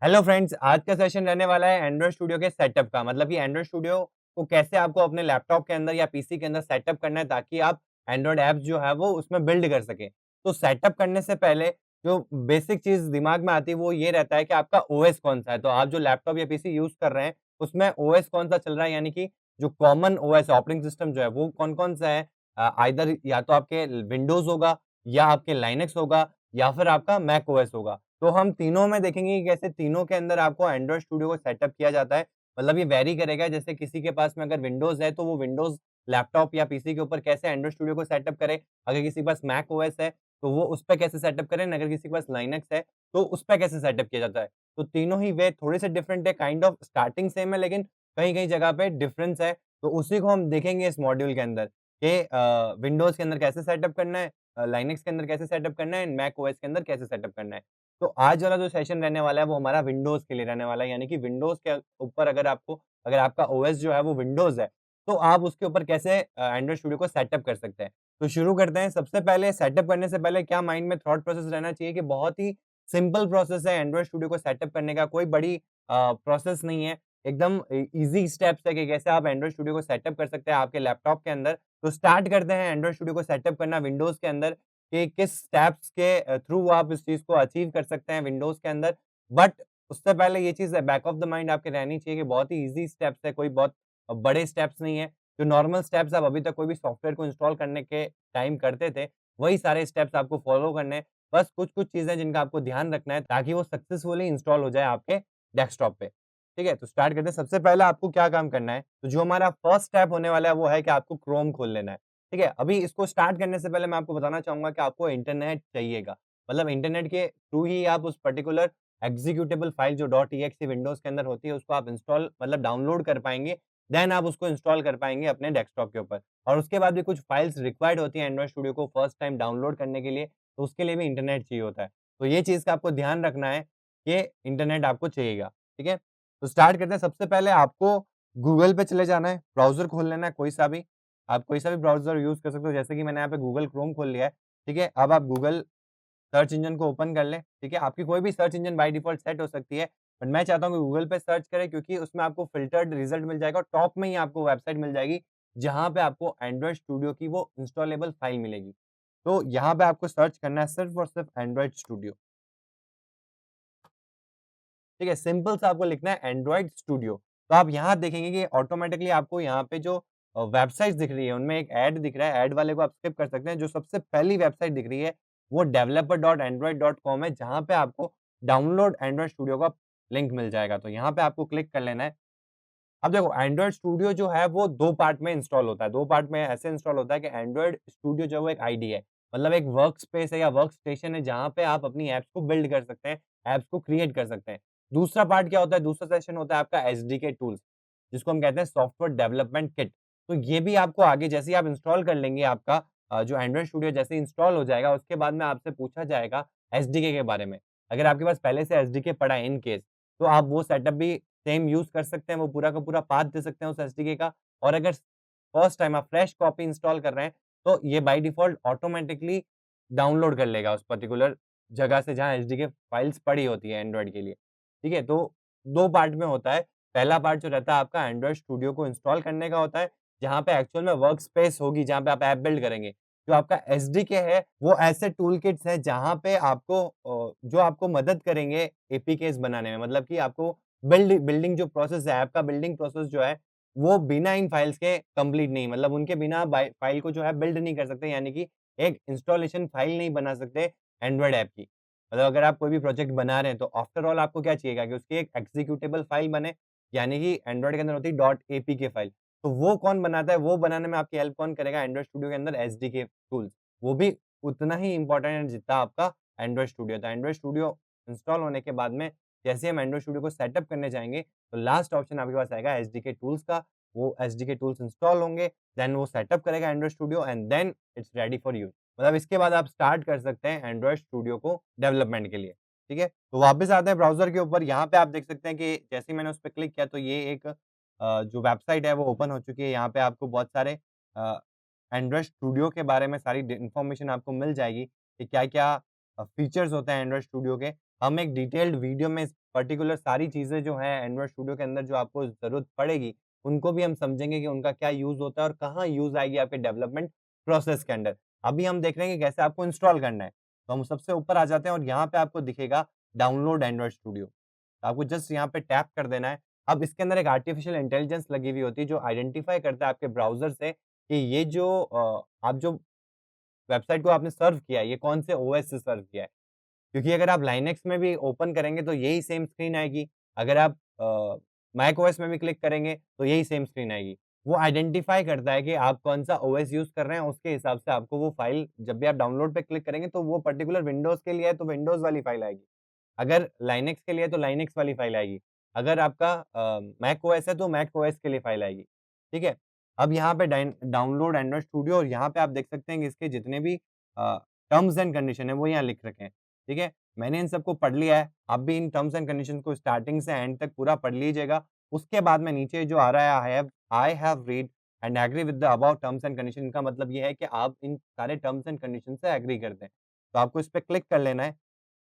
Hello friends, आज का session रहने वाला है एंड्रॉइड स्टूडियो के सेटअप का। मतलब कि एंड्रॉइड स्टूडियो को कैसे आपको अपने लैपटॉप के अंदर या पीसी के अंदर सेटअप करना है ताकि आप एंड्रॉइड ऐप्स जो है वो उसमें बिल्ड कर सकें। तो सेटअप करने से पहले जो बेसिक चीज़ दिमाग में आती है वो ये रहता है कि आपका ओएस कौन-सा है। तो आप जो लैपटॉप या पीसी यूज़ कर रहे हैं उसमें ओएस कौन-सा चल रहा है, यानी कि जो कॉमन ओएस ऑपरेटिंग सिस्टम जो है वो कौन-कौन सा है। आइदर या तो आपके विंडोज़ होगा या आपके लाइनक्स होगा या फिर आपका मैक ओएस होगा। तो हम तीनों में देखेंगे कि कैसे तीनों के अंदर आपको एंड्रॉइड स्टूडियो को सेटअप किया जाता है। मतलब ये वैरी करेगा, जैसे किसी के पास में अगर विंडोज़ है तो वो विंडोज़ लैपटॉप या पीसी के ऊपर कैसे एंड्रॉइड स्टूडियो को सेटअप करे। अगर किसी के पास मैक ओएस है तो वो उस पे कैसे सेटअप करें, अगर किसी के पास लिनक्स है तो उस पे कैसे सेटअप किया जाता है। तो तीनों ही वे थोड़े से डिफरेंट है, काइंड ऑफ स्टार्टिंग सेम है लेकिन कहीं-कहीं जगह पे डिफरेंस है। तो उसी को हम देखेंगे इस मॉड्यूल के अंदर कि विंडोज़ के अंदर कैसे सेटअप करना है, लिनक्स के अंदर कैसे सेटअप करना है, मैक ओएस के अंदर कैसे सेटअप करना है। तो आज वाला जो सेशन रहने वाला है वो हमारा विंडोज़ के लिए रहने वाला है, यानी कि विंडोज़ के ऊपर अगर आपका ओएस जो है वो विंडोज़ है, तो आप उसके ऊपर कैसे एंड्रॉइड स्टूडियो को सेटअप कर सकते हैं। तो शुरू करते हैं। सबसे पहले सेटअप करने से पहले क्या माइंड में थॉट प्रोसेस रहना चाहिए कि बहुत ही सिंपल प्रोसेस है एंड्रॉइड स्टूडियो को सेटअप करने का, कोई बड़ी प्रोसेस नहीं है। एकदम ईज़ी स्टेप्स है कि कैसे आप एंड्रॉइड स्टूडियो को सेटअप कर सकते हैं आपके लैपटॉप के अंदर। तो स्टार्ट करते हैं एंड्रॉइड स्टूडियो को सेटअप करना विंडोज़ के अंदर कि किस स्टेप्स के थ्रू आप इस चीज़ को अचीव कर सकते हैं विंडोज़ के अंदर। बट उससे पहले ये चीज़ बैक ऑफ द माइंड आपके रहनी चाहिए कि बहुत ही ईज़ी स्टेप्स है, कोई बहुत बड़े स्टेप्स नहीं है। जो नॉर्मल स्टेप्स आप अभी तक कोई भी सॉफ्टवेयर को इंस्टॉल करने के टाइम करते थे, वही सारे स्टेप्स आपको फॉलो करने हैं। बस कुछ-कुछ चीज़ें जिनका आपको ध्यान रखना है ताकि वो सक्सेसफुली इंस्टॉल हो जाए आपके डेस्कटॉप पे। ठीक है? तो स्टार्ट करते हैं। सबसे पहले आपको क्या काम करना है, तो जो हमारा फर्स्ट स्टेप होने वाला है वो है कि आपको क्रोम खोल लेना है। ठीक है? अभी इसको स्टार्ट करने से पहले मैं आपको बताना चाहूँगा कि आपको इंटरनेट चाहिएगा। मतलब इंटरनेट के थ्रू ही आप उस पर्टिकुलर एक्जीक्यूटेबल फाइल जो .exe विंडोज़ के अंदर होती है उसको आप इंस्टॉल मतलब डाउनलोड कर पाएँगे। देन आप उसको इंस्टॉल कर पाएँगे अपने डेस्कटॉप के ऊपर। और उसके बाद भी कुछ फाइल्स रिक्वायर्ड होती हैं एंड्रॉइड स्टूडियो को फर्स्ट टाइम डाउनलोड करने के लिए, तो उसके लिए भी इंटरनेट चाहिए होता है। तो ये चीज़ का आपको ध्यान रखना है कि इंटरनेट आपको चाहिएगा। ठीक है? तो स्टार्ट करते हैं। सबसे पहले आपको गूगल पे चले जाना है, ब्राउज़र खोल लेना है कोई सा भी। आप कोई सा भी ब्राउज़र यूज़ कर सकते हो, जैसे कि मैंने यहाँ पे गूगल क्रोम खोल लिया है, ठीक है? अब आप गूगल सर्च इंजन को ओपन कर लें, ठीक है? आपकी कोई भी search engine by default set हो सकती है, बट मैं चाहता हूँ कि गूगल पे सर्च करें क्योंकि उसमें आपको फ़िल्टर्ड रिज़ल्ट मिल जाएगा और टॉप में ही आपको वेबसाइट मिल जाएगी, जहाँ पे आपको एंड्रॉइड स्टूडियो की वो इंस्टॉलेबल फ़ाइल मिलेगी। तो यहाँ पे आपको सर्च करना है सिर्फ़ और सिर्फ़ एंड्रॉइड स्टूडियो। ठीक है? सिंपल सा आपको लिखना है एंड्रॉइड स्टूडियो। तो आप यहाँ देखेंगे कि ऑटोमैटिकली आपको यहाँ पे जो वेबसाइट्स दिख रही है, उनमें एक ऐड दिख रहा है, ऐड वाले को आप स्किप कर सकते हैं। जो सबसे पहली वेबसाइट दिख रही है, वो developer.android.com है, जहाँ पे आपको डाउनलोड एंड्रॉइड स्टूडियो का लिंक मिल जाएगा। तो यहाँ पे आपको क्लिक कर लेना है। अब देखो एंड्रॉइड स्टूडियो जो है वो 2 पार्ट में इंस्टॉल होता है। 2 पार्ट में ऐसे इंस्टॉल होता है कि एंड्रॉइड स्टूडियो जो है वो एक आईडी है। मतलब एक वर्क स्पेस है या वर्क स्टेशन है जहाँ पे आप अपनी ऐप्स को बिल्ड कर सकते हैं, ऐप्स को क्रिएट कर सकते हैं। दूसरा पार्ट क्या होता है, दूसरा सेशन होता है आपका एसडीके टूल्स, जिसको हम कहते हैं सॉफ्टवेयर डेवलपमेंट किट। तो ये भी आपको आगे जैसे ही आप इंस्टॉल कर लेंगे आपका जो एंड्रॉइड स्टूडियो जैसे ही इंस्टॉल हो जाएगा उसके बाद में आपसे पूछा जाएगा एसडीके के बारे में। अगर आपके पास पहले से एसडीके पड़ा है इन केस, तो आप वो सेटअप भी सेम यूज़ कर सकते हैं, वो पूरा का पूरा पाथ दे सकते हैं उस एसडीके का। और अगर फर्स्ट टाइम आप फ्रेश कॉपी इंस्टॉल कर रहे हैं, तो ये बाय डिफ़ॉल्ट ऑटोमैटिकली डाउनलोड कर लेगा उस पर्टिकुलर जगह से जहाँ एसडीके फाइल्स पड़ी होती है एंड्रॉइड के लिए। ठीक है? तो 2 पार्ट में होता है। पहला पार्ट जो रहता है आपका एंड्रॉइड स्टूडियो को इंस्टॉल करने का होता है, जहाँ पे एक्चुअल में वर्क स्पेस होगी, जहाँ पे आप ऐप बिल्ड करेंगे। जो आपका एसडीके है, वो ऐसे टूल किट्स हैं जहाँ पे आपको जो आपको मदद करेंगे एपीकेज़ बनाने में। मतलब कि आपको बिल्डिंग जो प्रोसेस है, ऐप का बिल्डिंग प्रोसेस जो है, वो बिना इन फाइल्स के कंप्लीट नहीं, मतलब उनके बिना बाय फाइल को जो है बिल्ड नहीं कर सकते, यानी कि एक इंस्टॉलेशन फाइल नहीं बना सकते एंड्रॉइड ऐप की। मतलब अगर आप कोई भी प्रोजेक्ट बना रहे हैं तो आफ्टर ऑल आपको क्या चाहिएगा कि उसकी एक एक्जीक्यूटेबल फाइल बने, यानी कि एंड्रॉइड के अंदर होती है डॉट एपीके फाइल। तो वो कौन बनाता है, वो बनाने में आपकी हेल्प कौन करेगा, एंड्रॉइड स्टूडियो के अंदर एसडीके टूल्स। वो भी उतना ही इम्पोर्टेंट है जितना आपका एंड्रॉइड स्टूडियो था। एंड्रॉइड स्टूडियो इंस्टॉल होने के बाद में जैसे हम एंड्रॉइड स्टूडियो को सेटअप करने जाएँगे, तो लास्ट ऑप्शन आपके पास आएगा एसडीके टूल्स का। वो एसडीके टूल्स इंस्टॉल होंगे, देन वो सेटअप करेगा Android Studio and then it's ready for use. मतलब इसके बाद आप स्टार्ट कर सकते हैं एंड्रॉइड स्टूडियो को डेवलपमेंट के लिए, ठीक है? तो वापस आते हैं ब्राउज़र के ऊपर, यहाँ पे आप देख सकते हैं कि जैसे ही मैंने उस पे क्लिक किया तो ये एक जो वेबसाइट है वो ओपन हो चुकी है। यहाँ पे आपको बहुत सारे अ, एंड्रॉइड स्टूडियो के बारे में सारी इन्फॉर्मेशन आपको मिल जाएगी कि क्या-क्या फीचर्स होते हैं एंड्रॉइड स्टूडियो के। हम एक डिटेल्ड वीडियो में इस पर्टिकुलर सारी चीज़ें जो हैं एंड्रॉइड स्टूडियो के अंदर जो आपको ज़रूरत पड़ेगी, उनको भी हम समझेंगे कि उनका क्या यूज़ होता है और कहाँ यूज़ आएगी आपके डेवलपमेंट प्रोसेस के अंदर। अभी हम देख रहे हैं कि कैसे आपको इंस्टॉल करना है। तो हम सबसे ऊपर आ जाते हैं और यहाँ पे आपको दिखेगा डाउनलोड एंड्रॉइड स्टूडियो। तो आपको जस्ट यहाँ पे टैप कर देना है। अब इसके अंदर एक आर्टिफिशियल इंटेलिजेंस लगी हुई होती है जो आइडेंटिफाई करता है आपके ब्राउज़र से कि ये जो आप जो वेबसाइट को आपने सर्व किया है, ये कौन से ओएस से सर्व किया है। क्योंकि अगर आप लाइनक्स में भी ओपन करेंगे तो यही सेम स्क्रीन आएगी। अगर आप मैक ओएस में भी क्लिक करेंगे तो यही सेम स्क्रीन आएगी। वो आइडेंटिफ़ाई करता है कि आप कौन-सा ओएस यूज़ कर रहे हैं, उसके हिसाब से आपको वो फ़ाइल जब भी आप डाउनलोड पे क्लिक करेंगे तो वो पर्टिकुलर विंडोज़ के लिए है तो विंडोज़ वाली फ़ाइल आएगी। अगर लाइनक्स के लिए है तो लाइनक्स वाली फ़ाइल आएगी। अगर आपका मैक ओएस है तो मैक ओएस के लिए फ़ाइल आएगी। ठीक है? अब यहाँ पे डाउनलोड एंड्रॉइड स्टूडियो और यहाँ पे आप देख सकते हैं कि इसके जितने भी टर्म्स एंड कंडीशन है वो यहाँ लिख रखे हैं। ठीक है? मैंने इन सबको पढ़ लिया है। आप भी इन टर्म्स एंड कंडीशंस को स्टार्टिंग से एंड तक पूरा पढ़ लीजिएगा। उसके बाद में नीचे जो आ रहा है I have read and agree with the above terms and condition इनका मतलब ये है कि आप इन सारे टर्म्स एंड कंडीशन से एग्री करते हैं। तो आपको इस पे क्लिक कर लेना है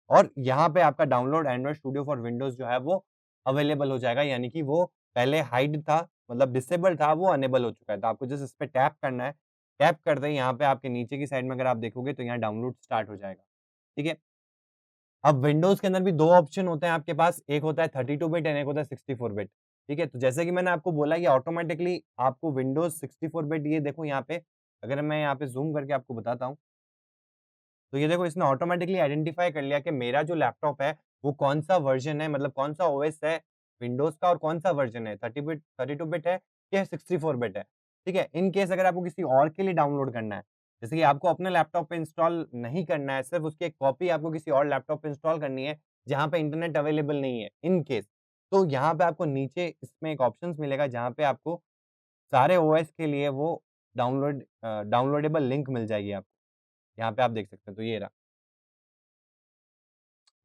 और यहाँ पे आपका download Android studio for Windows जो है वो अवेलेबल हो जाएगा यानी कि वो पहले हाइड था मतलब डिसेबल था वो अनेबल हो चुका है। तो आपको जस्ट इस पे टैप करना है। टैप करते ही यहाँ पे आपके नीचे की साइड में अगर आप देखोगे तो यहाँ डाउनलोड स्टार्ट हो जाएगा। ठीक है? अब विंडोज़ के अंदर भी 2 ऑप्शन होते हैं आपके पास, एक होता है 32 बिट एंड एक होता है 64 बिट, ठीक है? तो जैसे कि मैंने आपको बोला ये ऑटोमैटिकली आपको विंडोज़ 64 बिट ये देखो यहाँ पे, अगर मैं यहाँ पे ज़ूम करके आपको बताता हूँ, तो ये देखो इसने ऑटोमैटिकली आइडेंटिफ़ाई कर लिया कि मेरा जो लैपटॉप है, वो कौन-सा वर्ज़न है मतलब कौन-सा ओएस है विंडोज़ का और कौन-सा वर्ज़न है, 32 बिट है या 64 बिट है, ठीक है? इन केस अगर आपको किसी और के लिए डाउनलोड करना है, जैसे कि आपको अपने लैपटॉप पे इंस्टॉल नहीं करना है, सिर्फ़ उसकी एक कॉपी आपको किसी और लैपटॉप पे इंस्टॉल करनी है, जहाँ पे इंटरनेट अवेलेबल नहीं है, इन केस, तो यहाँ पे आपको नीचे इसमें एक ऑप्शंस मिलेगा जहाँ पे आपको सारे ओएस के लिए वो डाउनलोडेबल लिंक मिल जाएगी आपको। यहाँ पे आप देख सकते हैं, तो ये रहा।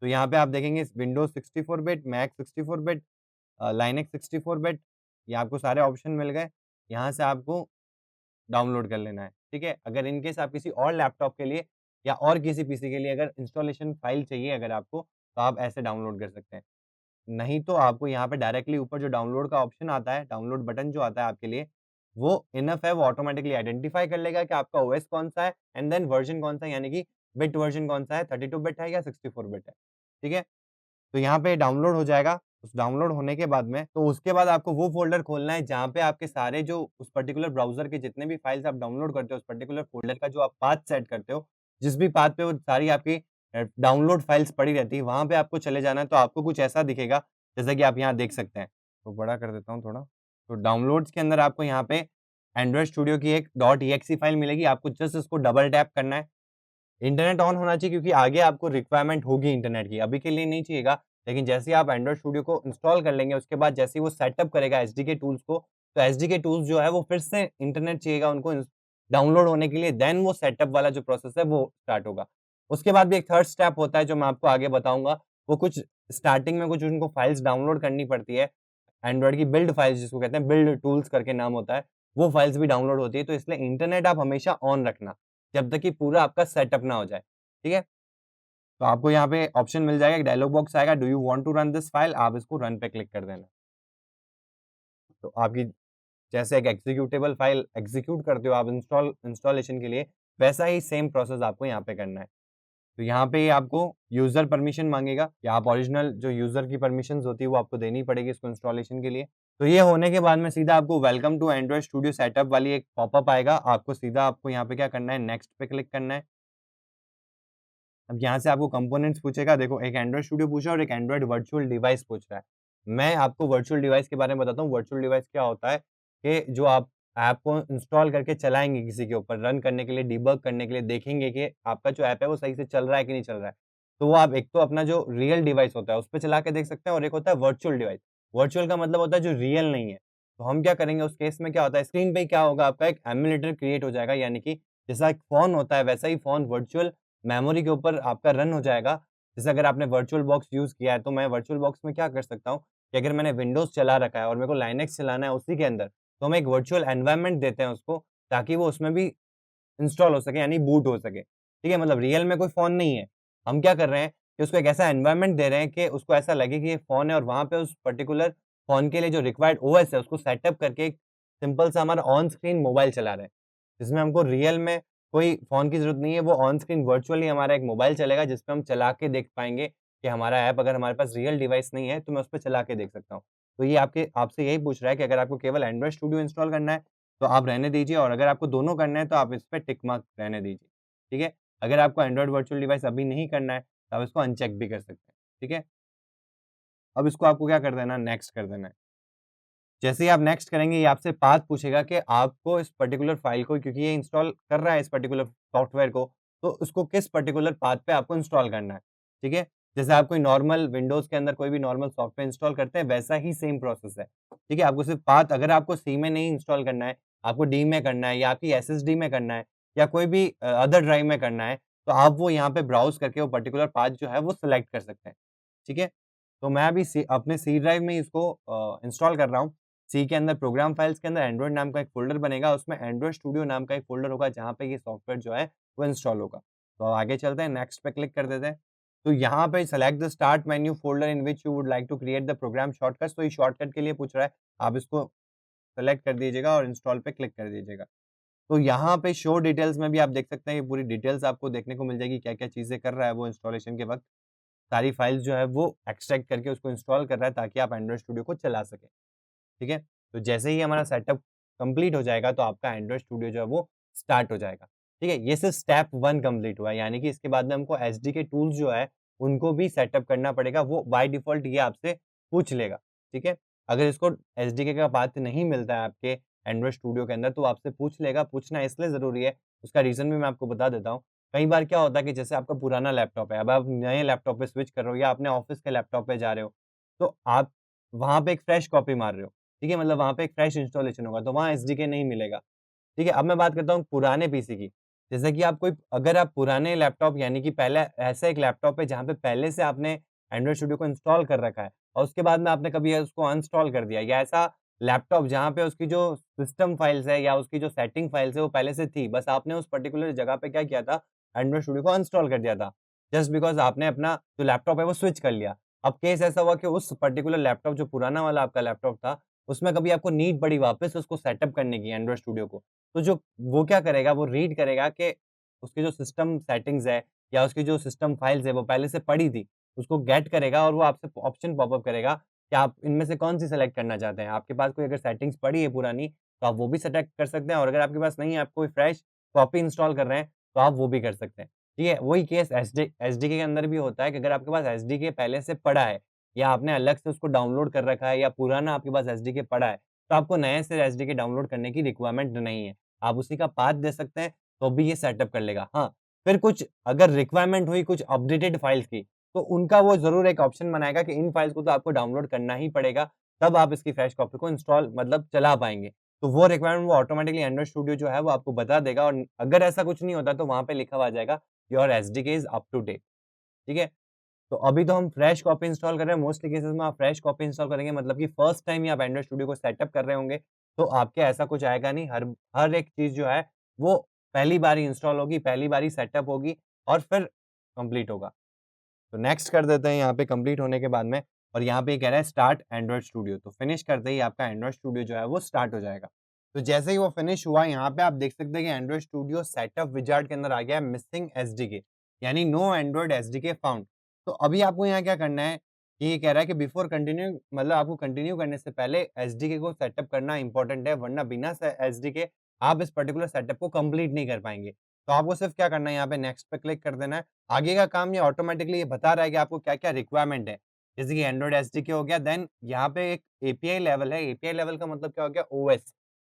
तो यहाँ पे आप देखेंगे Windows 64 bit, Mac 64 bit, Linux 64 bit, ये आपको सारे ऑप्शन मिल गए। यहाँ से आपको डाउनलोड कर लेना है, ठीक है? अगर इन केस आप किसी और लैपटॉप के लिए या और किसी पीसी के लिए अगर इंस्टॉलेशन फाइल चाहिए अगर आपको, तो आप ऐसे डाउनलोड कर सकते हैं। नहीं तो आपको यहाँ पे डायरेक्टली ऊपर जो डाउनलोड का ऑप्शन आता है, डाउनलोड बटन जो आता है आपके लिए, वो इनफ है, वो ऑटोमैटिकली आइडेंटिफ़ाई कर लेगा कि आपका ओएस कौन-सा है एंड देन वर्ज़न कौन-सा है, यानी कि बिट वर्ज़न कौन-सा है, 32 बिट है या 64 बिट है, ठीक है? तो यहाँ पे डाउनलोड हो जाएगा, उस डाउनलोड होने के बाद में तो उसके बाद आपको वो फ़ोल्डर खोलना है जहाँ पे आपके सारे जो उस पर्टिकुलर ब्राउज़र के जितने भी फाइल्स आप डाउनलोड करते हो, उस पर्टिकुलर फ़ोल्डर का जो आप पाथ सेट करते हो, जिस भी पाथ पे वो सारी आपकी डाउनलोड फाइल्स पड़ी रहती है, वहाँ पे आपको चले जाना है, तो आपको कुछ ऐसा दिखेगा, जैसा कि आप यहाँ देख सकते हैं। तो बड़ा कर देता हूँ थोड़ा, तो डाउनलोड्स के अंदर आपको यहाँ पे एंड्रॉइड स्टूडियो की एक .exe फाइल मिलेगी, आपको जस्ट इसको डबल टैप करना है। इंटरनेट ऑन होना चाहिए क्योंकि आगे आपको रिक्वायरमेंट होगी इंटरनेट की, अभी के लिए नहीं चाहिएगा। लेकिन जैसे ही आप एंड्रॉइड स्टूडियो को इंस्टॉल कर लेंगे, उसके बाद जैसे ही वो सेटअप करेगा एसडीके टूल्स को, तो एसडीके टूल्स जो है वो फिर से इंटरनेट चाहिएगा उनको डाउनलोड होने के लिए, देन वो सेटअप वाला जो प्रोसेस है वो स्टार्ट होगा। उसके बाद भी एक थर्ड स्टेप होता है जो मैं आपको आगे बताऊँगा, वो कुछ स्टार्टिंग में कुछ उनको फाइल्स डाउनलोड करनी पड़ती है। एंड्रॉइड की बिल्ड फाइल्स जिसको कहते हैं, बिल्ड टूल्स करके नाम होता है, वो फाइल्स भी डाउनलोड होती है, तो इसलिए इंटरनेट आप हमेशा ऑन रखना। जब तक कि पूरा आपका सेटअप ना हो जाए, ठीक है? तो आपको यहाँ पे ऑप्शन मिल जाएगा, एक डायलॉग बॉक्स आएगा, do you want to run this file? आप इसको रन पे क्लिक कर देना। तो आपकी जैसे एक एग्जीक्यूटेबल फाइल एग्जीक्यूट करते हो आप इंस्टॉलेशन के लिए, वैसा ही सेम प्रोसेस आपको यहाँ पे करना है। तो यहाँ पे आपको यूज़र परमिशन माँगेगा या आप ओरिजिनल जो यूज़र की परमिशंस होती है, वो आपको देनी पड़ेगी इसको इंस्टॉलेशन के लिए। तो ये होने के बाद में सीधा आपको welcome to Android Studio setup वाली एक पॉपअप आएगा। आपको यहाँ पे क्या करना है, नेक्स्ट पे क्लिक करना है। अब यहाँ से आपको कंपोनेंट्स पूछेगा, देखो एक एंड्रॉइड स्टूडियो पूछ रहा है और एक एंड्रॉइड वर्चुअल डिवाइस पूछ रहा है। मैं आपको वर्चुअल डिवाइस के बारे में बताता हूँ, वर्चुअल डिवाइस क्या होता है कि जो आप ऐप को इंस्टॉल करके चलाएँगे किसी के ऊपर रन करने के लिए, डिबग करने के लिए, देखेंगे कि आपका जो ऐप है वो सही से चल रहा है कि नहीं चल रहा है। तो वो आप एक तो अपना जो रियल डिवाइस होता है उस पे चला के देख सकते हैं और एक होता है वर्चुअल डिवाइस। वर्चुअल का मतलब होता है जो रियल नहीं है। तो हम क्या करेंगे उस केस में क्या होता है, स्क्रीन पे क्या होगा, आपका एक एमुलेटर क्रिएट हो जाएगा, यानी कि जैसा एक फ़ोन होता है वैसा ही फ़ोन वर्चुअल मेमोरी के ऊपर आपका रन हो जाएगा। जैसे अगर आपने वर्चुअल बॉक्स यूज़ किया है, तो मैं वर्चुअल बॉक्स में क्या कर सकता हूँ कि अगर मैंने विंडोज़ चला रखा है और मेरे को लाइनक्स चलाना है उसी के अंदर, तो हम एक वर्चुअल एनवायरनमेंट देते हैं उसको, ताकि वो उसमें भी इंस्टॉल हो सके यानी बूट हो सके। ठीक है? मतलब रियल में कोई फ़ोन नहीं है। हम क्या कर रहे हैं, कि उसको एक ऐसा एनवायरनमेंट दे रहे हैं कि उसको ऐसा लगे कि ये फ़ोन है और वहाँ पे उस पर्टिकुलर फ़ोन के लिए जो रिक्वायर्ड ओएस है उसको सेटअप करके एक सिंपल सा हमारा ऑन स्क्रीन मोबाइल चला रहे हैं। जिसमें हमको रियल में कोई फ़ोन की ज़रूरत नहीं है, वो ऑन स्क्रीन वर्चुअली हमारा एक मोबाइल चलेगा जिसपे हम चला के देख पाएँगे कि हमारा ऐप अगर हमारे पास रियल डिवाइस नहीं है, तो मैं उसपे चला के देख सकता हूँ। तो ये आपके आपसे यही पूछ रहा है कि अगर आपको केवल एंड्रॉइड स्टूडियो इंस्टॉल करना है, तो आप रहने दीजिए और अगर आपको दोनों करना है, तो आप इस पे टिक मार्क रहने दीजिए, ठीक है? अगर आपको एंड्रॉइड वर्चुअल डिवाइस अभी नहीं करना है, तो आप इसको अनचेक भी कर सकते हैं, ठीक है? अब इसको आपको क्या कर देना है, नेक्स्ट कर देना है। जैसे ही आप नेक्स्ट करेंगे, ये आपसे पाथ पूछेगा कि आपको इस पर्टिकुलर फ़ाइल को क्योंकि ये इंस्टॉल कर रहा है इस पर्टिकुलर सॉफ्टवेयर को, तो उसको किस पर्टिकुलर पाथ पे आपको इंस्टॉल करना है, ठीक है? जैसे आप कोई नॉर्मल विंडोज़ के अंदर कोई भी नॉर्मल सॉफ्टवेयर इंस्टॉल करते हैं, वैसा ही सेम प्रोसेस है, ठीक है? आपको सिर्फ़ पाथ अगर आपको सी में नहीं इंस्टॉल करना है, आपको डी में करना है या आपकी एसएसडी में करना है या कोई भी अदर ड्राइव में करना है, तो आप वो यहाँ पे ब्राउज़ करके वो पर्टिकुलर पाथ जो है वो सिलेक्ट कर सकते हैं, ठीक है? तो मैं अभी सी अपने सी ड्राइव में इसको इंस्टॉल कर रहा हूँ। सी के अंदर प्रोग्राम फाइल्स के अंदर एंड्रॉइड नाम का एक फ़ोल्डर बनेगा, उसमें एंड्रॉइड स्टूडियो नाम का एक फ़ोल्डर होगा, जहाँ पे ये सॉफ्टवेयर जो है, वो इंस्टॉल होगा। तो आगे चलते हैं, नेक्स्ट पे क्लिक कर देते हैं। तो यहाँ पे select the start menu folder in which you would like to create the program shortcuts, तो ये शॉर्टकट के लिए पूछ रहा है, आप इसको सेलेक्ट कर दीजिएगा और इंस्टॉल पे क्लिक कर दीजिएगा। तो यहाँ पे शो डिटेल्स में भी आप देख सकते हैं, ये पूरी डिटेल्स आपको देखने को मिल जाएगी, क्या-क्या चीज़ें कर रहा है वो इंस्टॉलेशन के वक़्त। सारी फाइल्स जो है वो एक्सट्रैक्ट करके उसको इंस्टॉल कर रहा है ताकि आप एंड्रॉइड स्टूडियो को चला सकें। ठीक है? तो जैसे ही हमारा सेटअप कंप्लीट हो जाएगा तो आपका एंड्रॉइड स्टूडियो जो है वो स्टार्ट हो जाएगा। ठीक है? ये सिर्फ़ स्टेप 1 कंप्लीट हुआ है, यानी कि इसके बाद में हमको एसडीके टूल्स जो है उनको भी सेटअप करना पड़ेगा, वो बाय डिफ़ॉल्ट ये आपसे पूछ लेगा। ठीक है? अगर इसको एसडीके का पाथ नहीं मिलता है आपके एंड्रॉइड स्टूडियो के अंदर तो वो आपसे पूछ लेगा, पूछना इसलिए ज़रूरी है, उसका रीज़न भी मैं आपको बता देता हूँ। कई बार क्या होता है कि जैसे आपका पुराना लैपटॉप है, अब आप नए लैपटॉप पे स्विच कर रहे हो या अपने ऑफ़िस के लैपटॉप पे जा रहे हो, तो आप वहाँ पे एक फ्रेश कॉपी मार रहे हो। ठीक है? मतलब वहाँ पे एक फ्रेश इंस्टॉलेशन होगा, तो वहाँ एसडीके नहीं मिलेगा। ठीक है? अब मैं बात करता हूँ पुराने पीसी की। जैसे कि आप कोई अगर आप पुराने लैपटॉप यानी कि पहले ऐसा एक लैपटॉप है जहाँ पे पहले से आपने एंड्रॉइड स्टूडियो को इंस्टॉल कर रखा है और उसके बाद में आपने कभी उसको अनइंस्टॉल कर दिया या ऐसा लैपटॉप जहाँ पे उसकी जो सिस्टम फाइल्स है या उसकी जो सेटिंग फाइल्स है वो पहले से थी। बस आपने उस पर्टिकुलर जगह पे क्या किया था, एंड्रॉइड स्टूडियो को अनइंस्टॉल कर दिया था। जस्ट बिकॉज़ आपने अपना जो लैपटॉप है वो स्विच कर लिया। अब केस ऐसा हुआ कि उस पर्टिकुलर लैपटॉप जो पुराना वाला आपका लैपटॉप था, उसमें कभी आपको नीड पड़ी वापस उसको सेटअप करने की एंड्रॉइड स्टूडियो को, तो जो वो क्या करेगा, वो रीड करेगा कि उसकी जो सिस्टम सेटिंग्स है या उसकी जो सिस्टम फाइल्स है, वो पहले से पड़ी थी। उसको गेट करेगा और वो आपसे ऑप्शन पॉपअप करेगा कि आप इनमें से कौन-सी सेलेक्ट करना चाहते हैं। आपके पास कोई अगर सेटिंग्स पड़ी है पुरानी, तो आप वो भी सेलेक्ट कर सकते हैं और अगर आपके पास नहीं है, आप कोई फ्रेश कॉपी इंस्टॉल कर रहे हैं, तो आप वो भी कर सकते हैं। ठीक है? वही केस एसडीके के अंदर भी होता है कि अगर आपके पास एसडीके पहले से पड़ा है या आपने अलग से उसको डाउनलोड कर रखा है या पुराना आपके पास एसडीके पड़ा है, तो आपको नए से एसडीके डाउनलोड करने की रिक्वायरमेंट नहीं है। आप उसी का पाथ दे सकते हैं, तो भी ये सेटअप कर लेगा। हाँ, फिर कुछ अगर रिक्वायरमेंट हुई कुछ अपडेटेड फाइल्स की, तो उनका वो ज़रूर एक ऑप्शन बनाएगा कि इन फाइल्स को तो आपको डाउनलोड करना ही पड़ेगा, तब आप इसकी फ्रेश कॉपी को इंस्टॉल मतलब चला पाएँगे। तो वो रिक्वायरमेंट वो ऑटोमैटिकली एंड्रॉइड स्टूडियो जो है वो आपको बता देगा और अगर ऐसा कुछ नहीं होता, तो वहाँ पे लिखा हुआ आ जाएगा, your SDK is up to date. ठीक है? तो अभी तो हम फ्रेश कॉपी इंस्टॉल कर रहे हैं, मोस्टली केसेज़ में आप फ्रेश कॉपी इंस्टॉल करेंगे मतलब कि फर्स्ट टाइम ही आप एंड्रॉइड स्टूडियो को सेटअप कर रहे होंगे, तो आपके ऐसा कुछ आएगा नहीं। हर हर एक चीज़ जो है, वो पहली बार ही इंस्टॉल होगी, पहली बार ही सेटअप होगी और फिर कंप्लीट होगा। तो नेक्स्ट कर देते हैं यहाँ पे कंप्लीट होने के बाद में और यहाँ पे ये कह रहा है स्टार्ट एंड्रॉइड स्टूडियो। तो फिनिश करते ही आपका एंड्रॉइड स्टूडियो जो है वो स्टार्ट हो जाएगा। तो जैसे ही वो फिनिश हुआ यहाँ पे आप देख सकते हैं कि एंड्रॉइड स्टूडियो सेटअप विजार्ड के अंदर आ गया है मिसिंग एसडीके यानी नो एंड्रॉइड एसडीके फाउंड। तो अभी आपको यहाँ क्या करना है कि ये कह रहा है कि बिफोर कंटिन्यू मतलब आपको कंटिन्यू करने से पहले एसडीके को सेटअप करना इंपॉर्टेंट है वरना बिना एसडीके आप इस पर्टिकुलर सेटअप को कंप्लीट नहीं कर पाएंगे। तो आपको सिर्फ क्या करना है यहाँ पे नेक्स्ट पे क्लिक कर देना है। आगे का काम ये ऑटोमैटिकली ये बता रहा है कि आपको क्या-क्या रिक्वायरमेंट है। जैसे कि एंड्रॉइड एसडीके हो गया, देन यहाँ पे एक एपीआई लेवल है। एपीआई लेवल का मतलब क्या हो गया ओएस,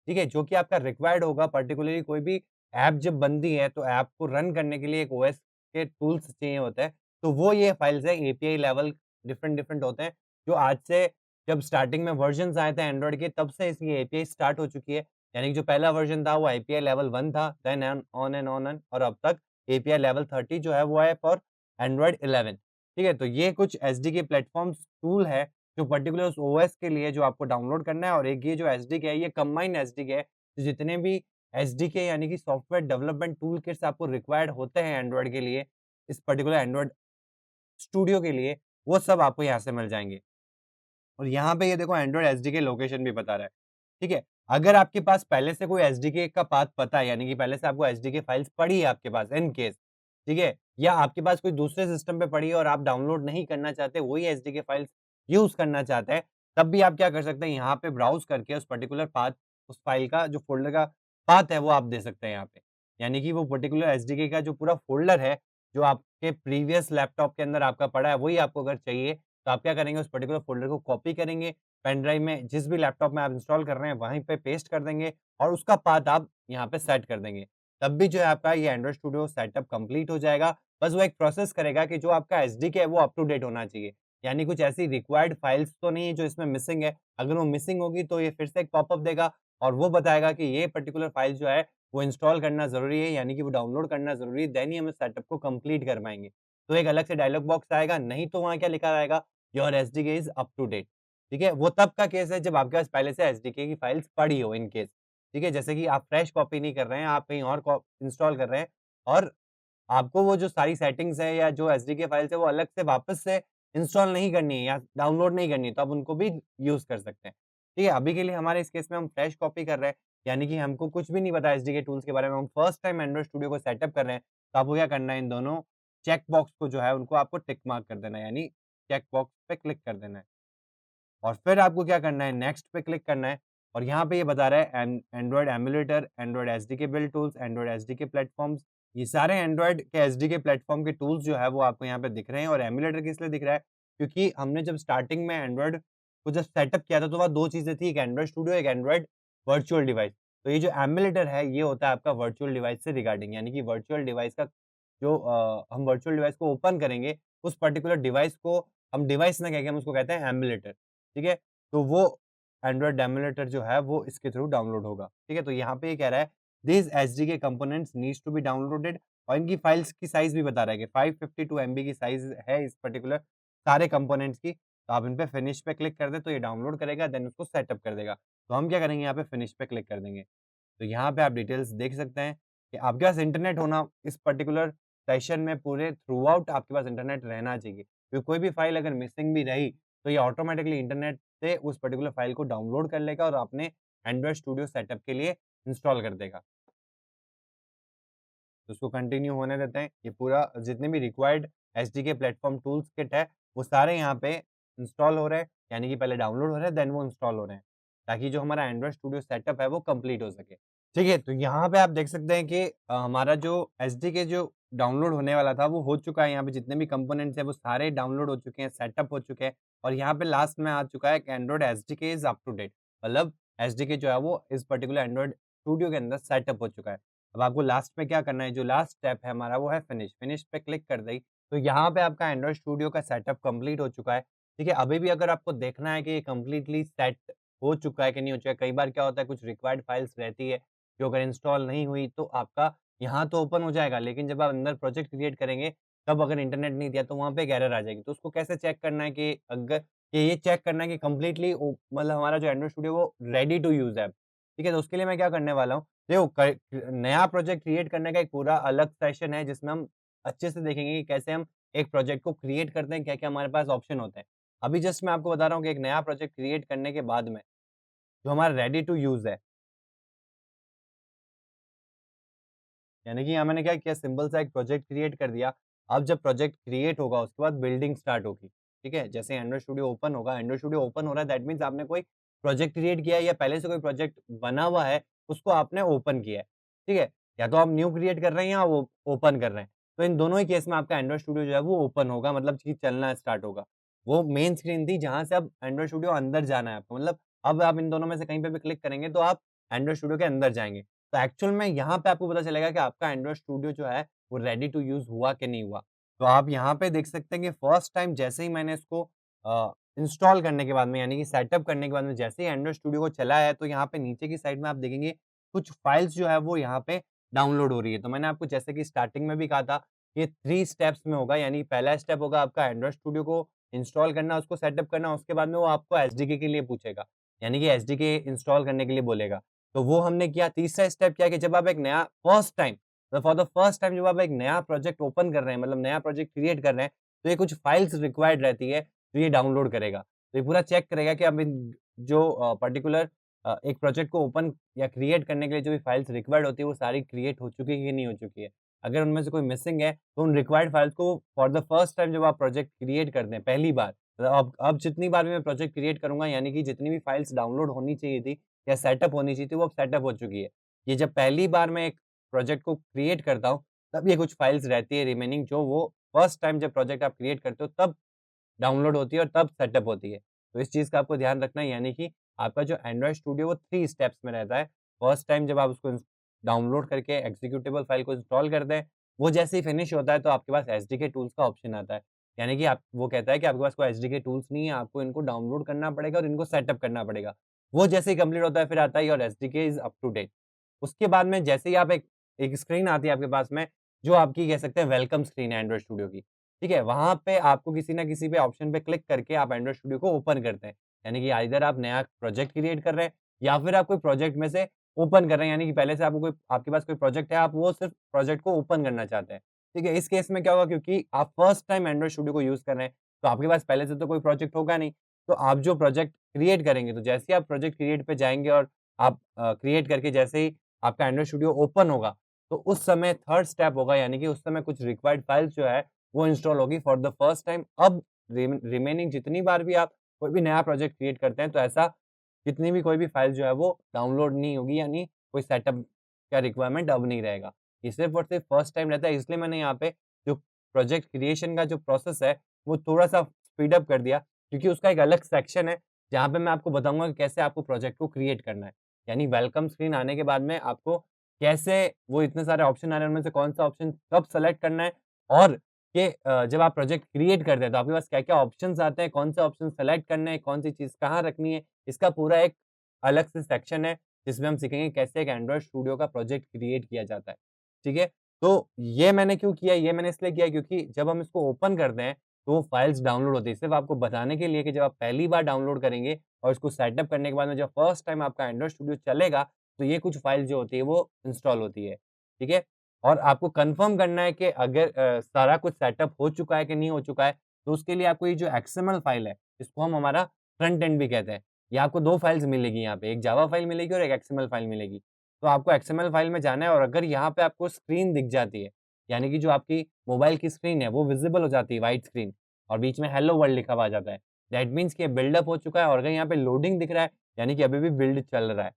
ठीक है? जो कि आपका रिक्वायर्ड होगा पर्टिकुलरली कोई भी ऐप जब बनती है, तो ऐप को रन करने के लिए एक ओएस के टूल्स चाहिए होते हैं। तो वो ये फाइल्स है एपीआई लेवल डिफरेंट-डिफरेंट होते हैं, जो आज से जब स्टार्टिंग में वर्जन्स आए थे एंड्रॉइड के तब से इसकी एपीआई स्टार्ट हो चुकी है। यानी कि जो पहला वर्जन था वो एपीआई लेवल 1 था, then on and on and और अब तक एपीआई लेवल 30 जो है वो है फॉर एंड्रॉइड 11। ठीक है? तो ये कुछ एसडीके प्लेटफ़ॉर्म्स टूल है, जो पर्टिकुलर उस ओएस के लिए जो आपको डाउनलोड करना है और एक ये जो एसडीके है, ये कंबाइंड एसडीके है। तो जितने भी एसडीके यानी कि सॉफ्टवेयर डेवलपमेंट टूल किट्स आपको रिक्वायर्ड होते हैं एंड्रॉइड के लिए, इस पर्टिकुलर एंड्रॉइड स्टूडियो के लिए, वो सब आपको यहाँ से मिल जाएँगे। और यहाँ पे ये देखो एंड्रॉइड एसडीके लोकेशन भी बता रहा है, ठीक है? अगर आपके पास पहले से कोई एसडीके का पाथ पता है, यानी कि पहले से आपको एसडीके फाइल्स पड़ी है आपके पास इन केस, ठीक है? या आपके पास कोई दूसरे सिस्टम पे पड़ी है और आप डाउनलोड नहीं करना चाहते, वही एसडीके फाइल्स यूज़ करना चाहते हैं, तब भी आप क्या कर सकते हैं, यहाँ पे ब्राउज़ करके उस पर्टिकुलर पाथ, उस फाइल का जो फ़ोल्डर का पाथ है, वो आप दे सकते हैं यहाँ पे। यानी कि वो पर्टिकुलर एसडीके का जो पूरा फ़ोल्डर है, जो आपके प्रीवियस लैपटॉप के अंदर आपका पड़ा है, वही आपको अगर चाहिए, तो आप क्या करेंगे, उस पर्टिकुलर फ़ोल्डर को कॉपी करेंगे, पेन ड्राइव में जिस भी लैपटॉप में आप इंस्टॉल कर रहे हैं, वहीं पे पेस्ट कर देंगे और उसका पाथ आप यहाँ पे सेट कर देंगे। तब भी जो है आपका ये एंड्रॉइड स्टूडियो सेटअप कंप्लीट हो जाएगा। बस वो एक प्रोसेस करेगा कि जो आपका एसडीके है, वो अप टू डेट होना चाहिए। यानी कुछ ऐसी रिक्वायर्ड फाइल्स तो नहीं है जो इसमें मिसिंग है। अगर वो मिसिंग होगी तो ये फिर से एक पॉपअप देगा और वो बताएगा कि ये पर्टिकुलर फाइल जो है, वो इंस्टॉल करना ज़रूरी है, यानी कि वो डाउनलोड करना ज़रूरी है, देन ही हम इस सेटअप को कंप्लीट कर पाएँगे। तो एक अलग से डायलॉग बॉक्स आएगा, नहीं तो वहाँ क्या लिखा रहेगा, your SDK is up to date. ठीक है? वो तब का केस है जब आपके पास पहले से एसडीके की फाइल्स पड़ी हो इन केस। ठीक है? जैसे कि आप फ्रेश कॉपी नहीं कर रहे हैं, आप कहीं और इंस्टॉल कर रहे हैं और आपको वो जो सारी सेटिंग्स है या जो एसडीके फाइल्स है वो अलग से वापस से इंस्टॉल नहीं करनी है या डाउनलोड नहीं करनी है, तो आप उनको भी यूज़ कर सकते हैं। ठीक है? अभी के लिए हमारे इस केस में हम फ्रेश कॉपी कर रहे हैं, यानी कि हमको कुछ भी नहीं पता एसडीके टूल्स के बारे में, हम फर्स्ट टाइम एंड्रॉइड स्टूडियो को सेटअप कर रहे हैं, तो आपको क्या करना है, इन दोनों चेक बॉक्स को जो है उनको आपको टिक मार्क कर देना है, यानी चेक बॉक्स पे क्लिक कर देना है। और फिर आपको क्या करना है, नेक्स्ट पे क्लिक करना है और यहाँ पे ये बता रहा है Android emulator, Android SDK build tools, Android SDK platforms, ये सारे एंड्रॉइड के एसडीके प्लेटफ़ॉर्म के टूल्स जो है वो आपको यहाँ पे दिख रहे हैं और एमुलेटर किस लिए दिख रहा है? क्योंकि हमने जब स्टार्टिंग में एंड्रॉइड को जब सेटअप किया था तो वहाँ 2 चीज़ें थी, एक एंड्रॉइड स्टूडियो, एक एंड्रॉइड वर्चुअल डिवाइस। तो ये जो एमुलेटर है, ये होता है आपका वर्चुअल डिवाइस से रिगार्डिंग, यानी कि वर्चुअल डिवाइस का जो हम वर्चुअल डिवाइस को ओपन करेंगे, उस पर्टिकुलर डिवाइस को हम डिवाइस ना कह के हम उसको कहते हैं एमुलेटर, ठीक है? तो वो एंड्रॉइड एमुलेटर जो है वो इसके थ्रू डाउनलोड होगा, ठीक है? तो यहाँ पे ये कह रहा है this SDK components needs to be downloaded और इनकी फाइल्स की साइज़ भी बता रहा है कि 552 एमबी की साइज़ है इस पर्टिकुलर सारे कंपोनेंट्स की। तो आप इन पे फिनिश पे क्लिक कर दें तो ये डाउनलोड करेगा देन उसको सेटअप कर देगा। तो हम क्या करेंगे यहाँ पे फिनिश पे क्लिक कर देंगे। तो यहाँ पे आप डिटेल्स देख सकते हैं कि आपके पास इंटरनेट होना इस पर्टिकुलर सेशन में पूरे थ्रू आउट आपके पास इंटरनेट रहना चाहिए। क्योंकि कोई भी फाइल अगर मिसिंग भी रही, तो ये ऑटोमैटिकली इंटरनेट से उस पर्टिकुलर फाइल को डाउनलोड कर लेगा और अपने एंड्रॉइड स्टूडियो सेटअप के लिए इंस्टॉल कर देगा। तो उसको कंटिन्यू होने देते हैं। ये पूरा जितने भी required SDK platform tools kit है, वो सारे यहाँ पे इंस्टॉल हो रहे हैं, यानी कि पहले डाउनलोड हो रहे हैं, देन वो इंस्टॉल हो रहे हैं, ताकि जो हमारा एंड्रॉइड स्टूडियो सेटअप है, वो कंप्लीट हो सके। ठीक है, तो यहाँ पे आप देख सकते हैं कि हमारा जो एसडीके जो डाउनलोड होने वाला था, वो हो चुका है। यहाँ पे जितने भी कंपोनेंट्स हैं, वो सारे डाउनलोड हो चुके हैं, सेटअप हो चुके हैं और यहाँ पे लास्ट में आ चुका है कि Android SDK is up to date. मतलब एसडीके जो है, वो इस पर्टिकुलर एंड्रॉइड स्टूडियो के अंदर सेटअप हो चुका है। अब आपको लास्ट में क्या करना है, जो लास्ट स्टेप है हमारा वो है फिनिश, फिनिश पे क्लिक कर दें, तो यहाँ पे आपका एंड्रॉइड स्टूडियो का सेटअप कंप्लीट हो चुका है, ठीक है? अभी भी अगर आपको देखना है कि ये कंप्लीटली सेट हो चुका है कि नहीं हो चुका है, कई बार क्या होता है कुछ रिक्वायर्ड फाइल्स रहती है, जो अगर इंस्टॉल नहीं हुई तो आपका यहाँ तो ओपन हो जाएगा, लेकिन जब आप अंदर प्रोजेक्ट क्रिएट करेंगे, तब अगर इंटरनेट नहीं दिया तो वहाँ पे एक एरर आ जाएगी। तो उसको कैसे चेक करना है कि अगर कि ये चेक करना है कि कंप्लीटली ओ मतलब हमारा जो एंड्रॉइड स्टूडियो वो रेडी टू यूज़ है, ठीक है? तो उसके लिए मैं क्या करने वाला हूँ, देखो क नया प्रोजेक्ट क्रिएट करने का एक पूरा अलग सेशन है जिसमें हम अच्छे से देखेंगे कि कैसे हम एक प्रोजेक्ट को क्रिएट करते हैं, क्या-क्या हमारे पास ऑप्शन होते हैं। अभी जस्ट मैं आपको बता रहा हूँ कि एक नया प्रोजेक्ट क्रिएट करने के बाद में, जो हमारा रेडी टू यूज़ है, यानी कि यहाँ मैंने क्या किया सिंपल सा एक प्रोजेक्ट क्रिएट कर दिया। अब जब प्रोजेक्ट क्रिएट होगा उसके बाद बिल्डिंग स्टार्ट होगी, ठीक है? जैसे एंड्रॉइड स्टूडियो ओपन होगा, एंड्रॉइड स्टूडियो ओपन हो रहा है दैट मीन्स आपने कोई प्रोजेक्ट क्रिएट किया है या पहले से कोई प्रोजेक्ट बना हुआ है, उसको आपने ओपन किया है, ठीक है? या तो आप न्यू क्रिएट कर रहे हैं या वो ओपन कर रहे हैं। तो इन दोनों ही केस में आपका एंड्रॉइड स्टूडियो जो है वो ओपन होगा मतलब कि चलना स्टार्ट होगा। वो मेन स्क्रीन थी जहाँ से अब एंड्रॉइड स्टूडियो अंदर जाना है आपको मतलब अब आप इन दोनों में से कहीं पे भी क्लिक करेंगे तो आप एंड्रॉइड स्टूडियो के अंदर जाएँगे। तो एक्चुअल में यहाँ पे आपको पता चलेगा कि आपका एंड्रॉइड स्टूडियो जो है, वो रेडी टू यूज़ हुआ कि नहीं हुआ। तो आप यहाँ पे देख सकते हैं कि फर्स्ट टाइम जैसे ही मैंने इसको इंस्टॉल करने के बाद में यानी कि सेटअप करने के बाद में जैसे ही एंड्रॉइड स्टूडियो को चलाया है, तो यहाँ पे नीचे की साइड में आप देखेंगे कुछ फाइल्स जो है वो यहाँ पे डाउनलोड हो रही है। तो मैंने आपको जैसे कि स्टार्टिंग में भी कहा था, ये 3 स्टेप्स में होगा यानी पहला स्टेप होगा आपका एंड्रॉइड स्टूडियो को इंस्टॉल करना, उसको सेटअप करना, उसके बाद में वो आपको एसडीके के लिए पूछेगा। यानी कि एसडीके इंस्टॉल करने के लिए बोलेगा। तो वो हमने किया, तीसरा स्टेप क्या है कि जब आप एक नया first time for the first time जब आप एक नया प्रोजेक्ट ओपन कर रहे हैं, मतलब नया प्रोजेक्ट क्रिएट कर रहे हैं, तो ये कुछ फाइल्स रिक्वायर्ड रहती है, तो ये डाउनलोड करेगा। तो ये पूरा चेक करेगा कि अब इन जो पर्टिकुलर एक प्रोजेक्ट को ओपन या क्रिएट करने के लिए जो भी फाइल्स रिक्वायर्ड होती है, वो सारी क्रिएट हो चुकी है कि नहीं हो चुकी है। अगर उनमें से कोई मिसिंग है, तो उन रिक्वायर्ड फाइल्स को फॉर द फर्स्ट टाइम जब आप प्रोजेक्ट क्रिएट करते हैं, पहली बार, मतलब अब जितनी बार भी मैं प्रोजेक्ट क्रिएट करूँगा, यानी कि जितनी भी फाइल्स डाउनलोड होनी चाहिए थी या सेटअप होनी चाहिए थी, वो अब सेटअप हो चुकी है। ये जब पहली बार मैं एक प्रोजेक्ट को क्रिएट करता हूँ, तब ये कुछ फाइल्स रहती है रिमेनिंग, जो वो फर्स्ट टाइम जब प्रोजेक्ट आप क्रिएट करते हो, तब डाउनलोड होती है और तब सेटअप होती है। तो इस चीज़ का आपको ध्यान रखना है, यानी कि आपका जो एंड्रॉइड स्टूडियो वो 3 स्टेप्स में रहता है। फर्स्ट टाइम जब आप उसको डाउनलोड करके एक्जीक्यूटेबल फाइल को इंस्टॉल करते हैं, वो जैसे ही फिनिश होता है तो आपके पास एसडीके टूल्स का ऑप्शन आता है। यानी कि आप वो कहता है कि आपके पास कोई एसडीके टूल्स नहीं है, आपको इनको डाउनलोड करना पड़ेगा और इनको सेटअप करना पड़ेगा। वो जैसे ही कंप्लीट होता है, फिर आता है your SDK is up to date. उसके बाद में जैसे ही आप एक एक स्क्रीन आती है आपके पास में, जो आपकी कह सकते हैं वेलकम स्क्रीन है एंड्रॉइड स्टूडियो की। ठीक है? वहाँ पे आपको किसी न किसी पे ऑप्शन पे क्लिक करके आप एंड्रॉइड स्टूडियो को ओपन करते हैं। यानी कि आइदर आप नया प्रोजेक्ट क्रिएट कर रहे हैं या फिर आप कोई प्रोजेक्ट में से ओपन कर रहे हैं, यानी कि पहले से आपको कोई आपके पास कोई प्रोजेक्ट है, आप वो सिर्फ़ प्रोजेक्ट को ओपन करना चाहते हैं। ठीक है? इस केस में क्या होगा, क्योंकि आप फर्स्ट टाइम एंड्रॉइड स्टूडियो को यूज़ कर रहे हैं, तो आपके पास पहले से तो कोई प्रोजेक्ट होगा नहीं। तो आप जो प्रोजेक्ट क्रिएट करेंगे, तो जैसे ही आप प्रोजेक्ट क्रिएट पे जाएँगे और आप क्रिएट करके जैसे ही आपका एंड्रॉइड स्टूडियो ओपन होगा, तो उस समय थर्ड स्टेप होगा, यानी कि उस समय कुछ रिक्वायर्ड फाइल्स जो है वो इंस्टॉल होगी फॉर द फर्स्ट टाइम। अब रिमेनिंग जितनी बार भी आप कोई भी नया प्रोजेक्ट क्रिएट करते हैं, तो ऐसा कितनी भी कोई भी फाइल जो है वो डाउनलोड नहीं होगी, यानी कोई सेटअप का रिक्वायरमेंट अब नहीं रहेगा। ये सिर्फ़ और सिर्फ़ फर्स्ट टाइम रहता है, इसलिए मैंने यहाँ पे जो प्रोजेक्ट क्रिएशन का जो प्रोसेस है, वो थोड़ा-सा स्पीड अप कर दिया, क्योंकि उसका एक अलग सेक्शन है, जहाँ पे मैं आपको बताऊँगा कि कैसे आपको प्रोजेक्ट को क्रिएट करना है। यानी वेलकम स्क्रीन आने के बाद में आपको कैसे वो इतने सारे ऑप्शन आ रहे हैं, उनमें से कौन-सा ऑप्शन कब सेलेक्ट करना है, और कि जब आप प्रोजेक्ट क्रिएट करते हैं, तो आपके पास क्या-क्या ऑप्शंस आते हैं, कौन से ऑप्शन सेलेक्ट करने हैं, कौन-सी चीज़ कहाँ रखनी है, इसका पूरा एक अलग से सेक्शन है, जिसमें हम सीखेंगे कैसे एक एंड्रॉइड स्टूडियो का प्रोजेक्ट क्रिएट किया जाता है। ठीक है? तो ये मैंने क्यों किया? ये मैंने इसलिए किया क्योंकि जब हम इसको ओपन करते हैं, तो वो फाइल्स डाउनलोड होती है। सिर्फ़ आपको बताने के लिए कि जब आप पहली बार डाउनलोड करेंगे और इसको सेटअप करने के बाद में जब फर्स्ट टाइम आपका एंड्रॉइड स्टूडियो चलेगा, तो ये कुछ फाइल जो होती है वो इंस्टॉल होती है। ठीक है? और आपको कन्फर्म करना है कि अगर सारा कुछ सेटअप हो चुका है कि नहीं हो चुका है, तो उसके लिए आपको ये जो एक्सएमएल फाइल है, इसको हम हमारा फ्रंट एंड भी कहते हैं। ये आपको 2 फाइल्स मिलेगी यहाँ पे, एक जावा फाइल मिलेगी और एक एक्सएमएल फाइल मिलेगी। तो आपको एक्सएमएल फाइल में जाना है और अगर यहाँ पे आपको स्क्रीन दिख जाती है, यानी कि जो आपकी मोबाइल की स्क्रीन है, वो विज़िबल हो जाती है व्हाइट स्क्रीन और बीच में हेलो वर्ल्ड लिखा हुआ आ जाता है। दैट मीन्स कि ये बिल्डअप हो चुका है और अगर यहाँ पे लोडिंग दिख रहा है, यानी कि अभी भी बिल्ड चल रहा है।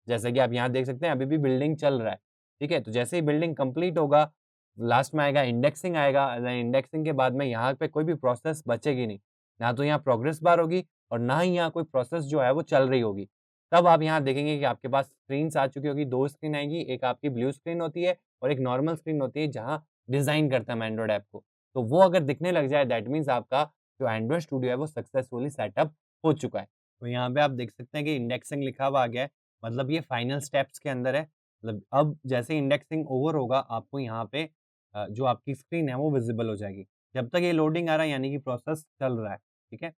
जैसे कि आप यहाँ देख सकते हैं, अभी भी बिल्डिंग चल रहा है। ठीक है? तो जैसे ही बिल्डिंग कंप्लीट होगा, लास्ट में आएगा इंडेक्सिंग आएगा, इंडेक्सिंग के बाद में यहाँ पे कोई भी प्रोसेस बचेगी नहीं। ना तो यहाँ प्रोग्रेस बार होगी और ना ही यहाँ कोई प्रोसेस जो है वो चल रही होगी। तब आप यहाँ देखेंगे कि आपके पास स्क्रीन्स आ चुकी होगी, 2 स्क्रीन आएँगी, एक आपकी ब्लू स्क्रीन होती है और एक नॉर्मल स्क्रीन होती है जहाँ डिज़ाइन करते हैं हम एंड्रॉइड ऐप को। तो वो अगर दिखने लग जाए, दैट मीन्स आपका जो एंड्रॉइड स्टूडियो है वो सक्सेसफुली सेटअप हो चुका है। तो यहाँ पे आप देख सकते हैं कि इंडेक्सिंग लिखा हुआ आ गया है, मतलब ये फाइनल स्टेप्स के अंदर है। मतलब अब जैसे ही इंडेक्सिंग ओवर होगा, आपको यहाँ पे जो आपकी स्क्रीन है वो विज़िबल हो जाएगी। जब तक ये लोडिंग आ रहा है, यानी कि प्रोसेस चल रहा है, ठीक है?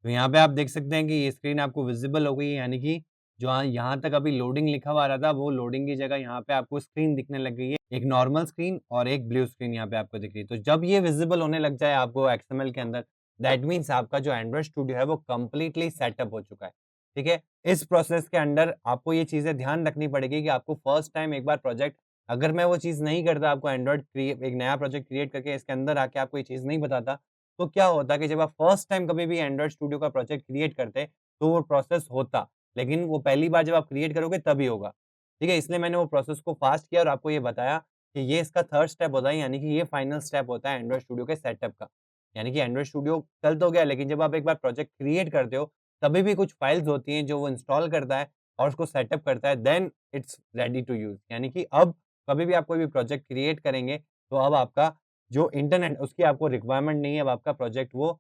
तो यहाँ पे आप देख सकते हैं कि ये स्क्रीन आपको विज़िबल हो गई है, यानी कि जो यहाँ तक अभी लोडिंग लिखा हुआ आ रहा था, वो लोडिंग की जगह यहाँ पे आपको स्क्रीन दिखने लग गई है। एक नॉर्मल स्क्रीन और एक ब्लू स्क्रीन यहाँ पे आपको दिख रही है। तो जब ये विज़िबल होने लग जाए आपको एक्सएमएल के अंदर, दैट मीन्स आपका जो एंड्रॉइड स्टूडियो है वो कंप्लीटली सेटअप हो चुका है, ठीक है? इस प्रोसेस के अंदर आपको ये चीज़ें ध्यान रखनी पड़ेगी कि आपको फर्स्ट टाइम एक बार प्रोजेक्ट, अगर मैं वो चीज़ नहीं करता, आपको एंड्रॉइड एक नया प्रोजेक्ट क्रिएट करके इसके अंदर आके आपको ये चीज़ नहीं बताता, तो क्या होता कि जब आप फर्स्ट टाइम कभी भी एंड्रॉइड स्टूडियो का प्रोजेक्ट क्रिएट करते, तो वो प्रोसेस होता, लेकिन वो पहली बार जब आप क्रिएट करोगे तभी होगा, ठीक है? इसलिए मैंने वो प्रोसेस को फास्ट किया और आपको ये बताया कि ये इसका थर्ड स्टेप होता है, यानी कि ये फाइनल स्टेप होता है एंड्रॉइड स्टूडियो के सेटअप का। यानी कि एंड्रॉइड स्टूडियो चल तो गया, लेकिन जब आप एक बार प्रोजेक्ट क्रिएट करते हो, तभी भी कुछ फाइल्स होती हैं जो वो इंस्टॉल करता है और उसको सेटअप करता है, then it's ready to use. यानी कि अब कभी भी आप कोई भी प्रोजेक्ट क्रिएट करेंगे, तो अब आपका जो इंटरनेट उसकी आपको रिक्वायरमेंट नहीं है, अब आपका प्रोजेक्ट वो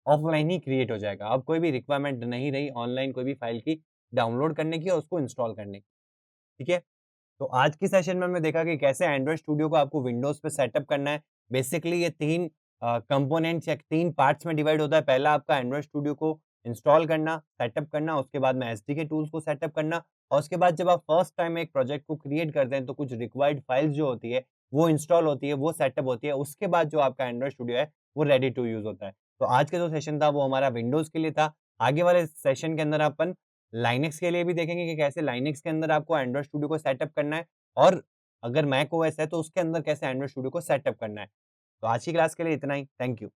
ऑफ़लाइन ही क्रिएट हो जाएगा। अब कोई भी रिक्वायरमेंट नहीं रही ऑनलाइन कोई भी फाइल की डाउनलोड करने की और उसको इंस्टॉल करने की, ठीक है? तो आज की सेशन में हमने देखा कि कैसे एंड्रॉइड स्टूडियो को आपको विंडोज़ पे सेटअप करना है। बेसिकली ये 3 कंपोनेंट्स या 3 पार्ट्स में डिवाइड होता है। पहला आपका एंड्रॉइड स्टूडियो को इंस्टॉल करना, सेटअप करना, उसके बाद में एसडीके टूल्स को सेटअप करना और उसके बाद जब आप फर्स्ट टाइम एक प्रोजेक्ट को क्रिएट करते हैं, तो कुछ रिक्वायर्ड फाइल्स जो होती है, वो इंस्टॉल होती है, वो सेटअप होती है। उसके बाद जो आपका एंड्रॉइड स्टूडियो है, वो रेडी टू यूज़ होता है। तो आज का जो सेशन था वो हमारा विंडोज़ के लिए था। आगे वाले सेशन के अंदर अपन लाइनक्स के लिए भी देखेंगे कि कैसे लाइनक्स के अंदर आपको एंड्रॉइड स्टूडियो को सेटअप करना है और अगर मैक ओएस है तो उसके अंदर कैसे एंड्रॉइड स्टूडियो को सेटअप करना है। तो आज की क्लास के लिए इतना ही। Thank you.